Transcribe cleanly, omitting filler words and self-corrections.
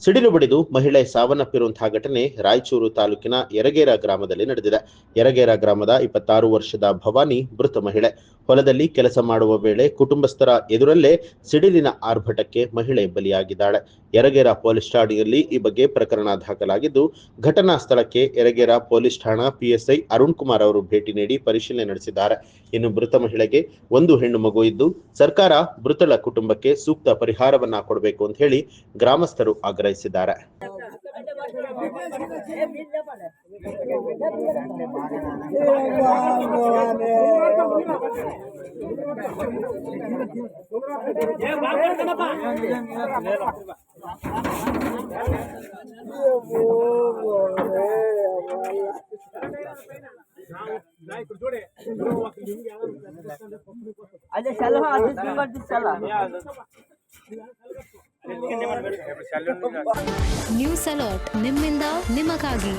ಸಿಡಿಲು ಬಡಿದು ಮಹಿಳೆ ಸಾವನ್ನಪ್ಪಿರುವಂತಹ ಘಟನೆ ರಾಯಚೂರು ತಾಲೂಕಿನ ಯರಗೇರ ಗ್ರಾಮದಲ್ಲಿ ನಡೆದಿದೆ. ಯರಗೇರ ಗ್ರಾಮದ 26 ವರ್ಷದ ಭವಾನಿ ಮೃತ ಮಹಿಳೆ. ಹೊಲದಲ್ಲಿ ಕೆಲಸ ಮಾಡುವ ವೇಳೆ ಕುಟುಂಬಸ್ಥರ ಎದುರಲ್ಲೇ ಸಿಡಿಲಿನ ಆರ್ಭಟಕ್ಕೆ ಮಹಿಳೆ ಬಲಿಯಾಗಿದ್ದಾಳೆ. ಯರಗೇರ ಪೊಲೀಸ್ ಠಾಣೆಯಲ್ಲಿ ಈ ಬಗ್ಗೆ ಪ್ರಕರಣ ದಾಖಲಾಗಿದ್ದು, ಘಟನಾ ಸ್ಥಳಕ್ಕೆ ಯರಗೇರ ಪೊಲೀಸ್ ಠಾಣಾ ಪಿಎಸ್ಐ ಅರುಣ್ ಕುಮಾರ್ ಅವರು ಭೇಟಿ ನೀಡಿ ಪರಿಶೀಲನೆ ನಡೆಸಿದ್ದಾರೆ. ಇನ್ನು ಮೃತ ಮಹಿಳೆಗೆ ಒಂದು ಹೆಣ್ಣು ಮಗು ಇದ್ದು, ಸರ್ಕಾರ ಮೃತಳ ಕುಟುಂಬಕ್ಕೆ ಸೂಕ್ತ ಪರಿಹಾರವನ್ನ ಕೊಡಬೇಕು ಅಂತ ಹೇಳಿ ಗ್ರಾಮಸ್ಥರು ಆಗ್ರಹಿಸಿದ್ದಾರೆ. ನ್ಯೂಸ್ ಅಲರ್ಟ್ ನಿಮ್ಮಿಂದ ನಿಮಗಾಗಿ.